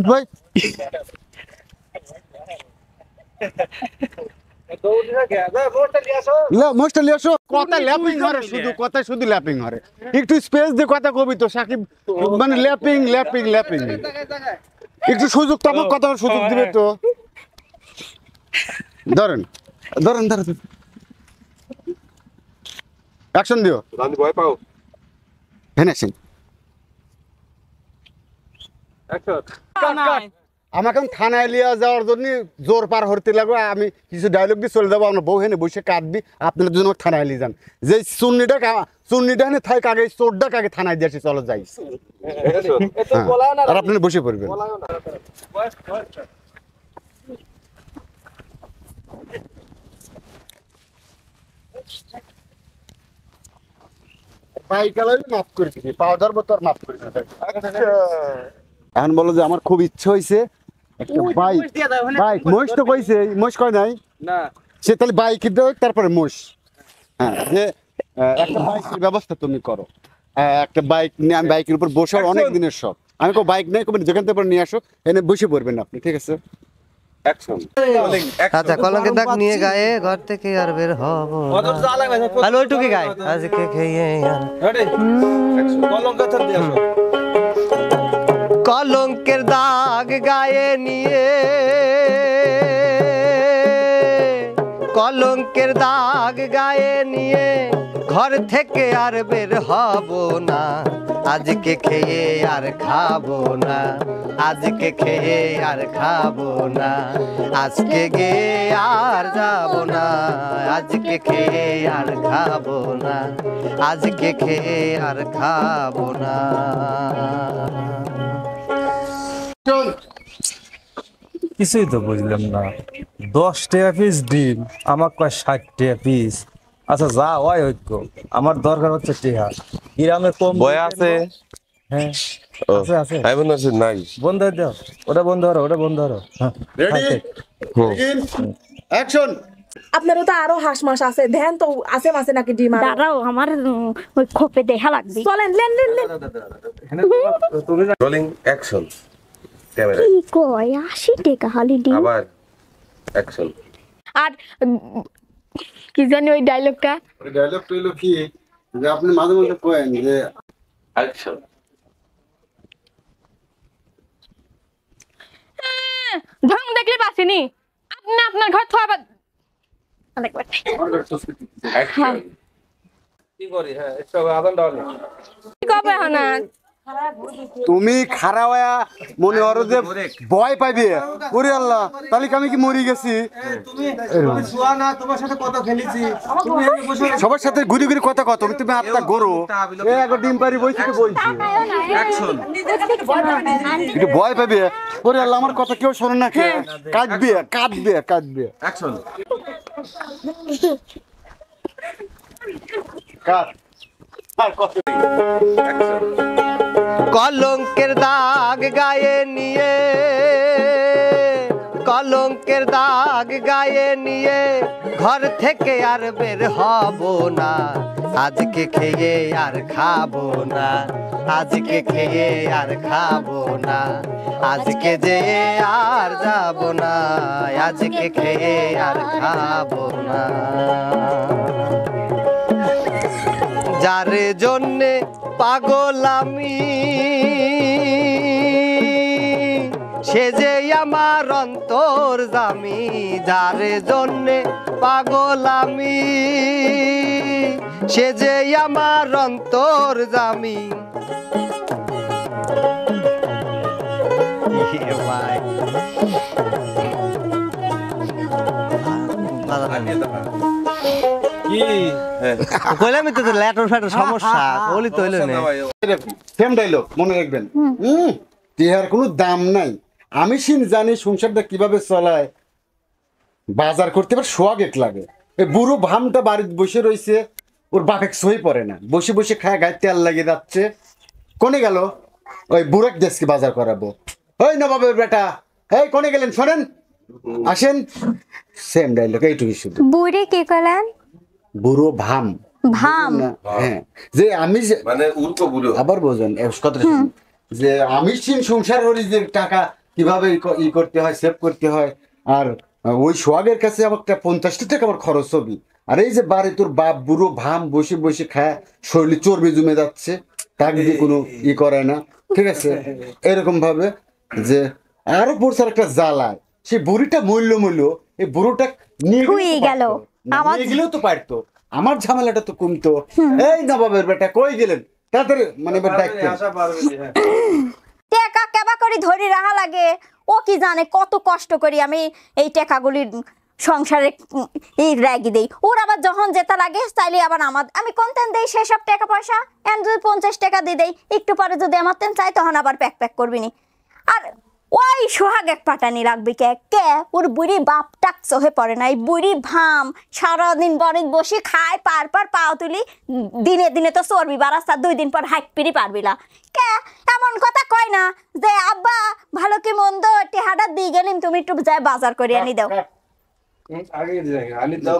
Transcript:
ভাই কথা ল্যাপিং হরে শুধু কথা শুধু ল্যাপিং হরে একটু স্পেস দিয়ে কথা কবি তো সাকিব মানে ল্যাপিং ল্যাপিং ল্যাপিং একটু সুযোগ তো আমার কথা সুযোগ দিবে তো ধরেন ধরেন ধরেন অ্যাকশন দিও রানি ভয় পাও হ্যাঁ অ্যাকশন আমাকে থানায় লিয়া যাওয়ার জন্য জোর পার হতে লাগবে আমি কিছু ডায়লগ দিয়ে চলে যাবো আপনার বউ হেনে বসে কাঁদবি আপনার জন্য থানায় নিয়ে যান যে চুন্নিটা হেনে থাক আগে চোরটাকে আগে থানায় দিয়ে আসি চলো যাই আর আপনারা বসে পড়বেন মাফ করে দিবি পাওয়া ধরবো তো আর মাফ করে দিবি এখন বলো যে আমার খুব ইচ্ছে হয়েছে একটা বাইক বাইক মোষ তো কইছে মোষ কয় নাই না সে তাহলে বাইক দেও তারপরে মোষ হ্যাঁ যে একটা বাইকের ব্যবস্থা তুমি করো একটা বাইক নিয়ে আমি বাইকের উপর বসার অনেক দিনের শখ আমি কোনো বাইক নেই কোনো যেখান থেকে নিয়ে আসো এনে বসে পড়বেন আপনি ঠিক আছে আচ্ছা কলঙ্কের দাগ নিয়ে গায়ে ঘর থেকে আর বের হব হ্যালো ওইটুকি গায়ে আজকে খেয়ে কলঙ্কের দাগ গায়ে নিয়ে কলঙ্কের দাগ গায়ে নিয়ে ঘর থেকে আর বের হব না আজকে খেয়ে আর খাবো না আজকে খেয়ে আর খাবো না আজকে গিয়ে আর যাব না আজকে খেয়ে আর খাবো না আজকে খেয়ে আর খাবো না কিছুই তো বুঝলাম না 10 টাকা পিস ডিম আমার কয় 60 টাকা পিস আচ্ছা যা হয় ঐক্য আমার দরকার হচ্ছে টিহা গ্রামে কম ভয় আছে হ্যাঁ আছে আছে আই বন্ধ আছে নাই বন্ধ দাও ওটা বন্ধ করো ওটা বন্ধ করো রেডি অ্যাকশন আপনারও তো আরো হাঁস মাস আছে ধ্যান তো আছে মাসে নাকি ডিম দাঁড়াও আমার ওই খোপে দেখা লাগবে চলেন lane lane lane rolling action camera কি কয় 80 টাকা খালি ডিম আবার অ্যাকশন আর কি জানি ওই ডায়লগটা ওই ডায়লগ টইলো কি যে আপনি মাঝে মাঝে কয়েন যে অ্যাকশন ঢং দেখলে বাসিনি আপনি আপনার ঘর থোয়া অনেকবার অ্যাকশন কি করি হ্যাঁ সব আদান ডাল কি কবে হনা তুমি খারাপ হয়া মনে হলো যে ভয় পাইবে ওরে আল্লাহ তাহলে কি আমি কি মরে গেছি তুমি শোয়া না তোমার সাথে কথা খেলেছি তুমি এই বসে সবার সাথে ঘুরি ঘুরি কথা কত তুমি আত্মা গরু এই আগে ডিম পারি বইতে বলছি অ্যাকশন একটু ভয় পাবে ওরে আল্লাহ আমার কথা কেউ শোনে না কে কাঁদবে কাঁদবে কাঁদবে অ্যাকশন কাঁদ আর কত কলঙ্কের দাগ গায়ে নিয়ে কলঙ্কের দাগ গায়ে নিয়ে ঘর থেকে আর বের হব না আজকে খেয়ে আর খাবো না আজকে খেয়ে আর খাবো না আজকে যে আর যাব না আজকে খেয়ে আর খাবো না যার জন্যে পাগল আমি সে যে আমার অন্তর জামি যার জন্যে পাগল আমি সে যে আমার অন্তর জামি কইলামই তো ল্যাটর ফ্যাটর সমস্যা বলি তো হইলো না সেম ডায়লগ মনে রাখবেন টিহার কোনো দাম নাই আমি জানি সংসারটা কিভাবে চলায় বাজার করতে পারে সোয়া গেট লাগে এই বুড়ো ভামটা বাড়িতে বসে রয়েছে ওর বাপেক সই পড়ে না বসে বসে খায় গায়ে তেল লাগিয়ে যাচ্ছে কোনে গেল ওই বুড়াক দেশকে বাজার করাবো ওই নবাবের বেটা এই কোনে গেলেন শোনেন আসেন সেম ডায়লগ এইটুকুই শুধু বুড়ে কে কলেন বুড়ো ভাম ভাম হ্যাঁ যে আমি মানে উল্টো বুড়ো আবার বোঝেন কথাটা যে আমি সিন সংসার করি যে টাকা কিভাবে ই করতে হয়, সেভ করতে হয়। আর ওই সোহাগের কাছে আমার 50টা টাকা আমার খরচ হবে। আর এই যে বাড়ি তোর বাপ বুড়ো ভাম বসে বসে খায়, শরীরে চর্বি জমে যাচ্ছে, তাকে দিয়ে কোনো ই করে না, ঠিক আছে? এরকম ভাবে যে আরো পড়ছে একটা জ্বালায়, সেই বুড়িটা মূল্য এই বুড়োটা নিয়ে হয়ে গেল। আমার- নিয়ে গেলেও তো পারতো, আমার ঝামেলাটা তো কমতো। এই নবাবের বেটা কই গেলেন, তাদের মানে এবার ডাকতেন। আশা পারবে, হ্যাঁ। টেকা কেবা করে ধরে রাখা লাগে। ও কি জানে কত কষ্ট করি আমি এই টেকাগুলি সংসারে এই রেগে দেই। ওর আবার যখন যেতে লাগে তাইলে আবার আমি কোনতেন দেই সেসব টাকা পয়সা। এখন যদি 50 টাকা দিয়ে দেই, একটু পরে যদি আমার তেন চাই তখন আবার প্যাক করবি নি। আর ওই সোহাগ এক পাটানি রাখবি কে ওর বুড়ি বাপ টাক চোহে পড়ে না। এই বুড়ি ভাম সারাদিন বাড়িতে বসে খায়, পার পাও তুলি, দিনে দিনে তো চর্বি বাড়াচ্ছে, 2 দিন পর হাইট পিড়ি পারবি না। কে এমন কথা কয় না যে আব্বা ভালো কি মন্দ টেহাটা দিয়ে গেলিম, তুমি একটু যাই বাজার করে আনি দাও। আগে আনি দাও।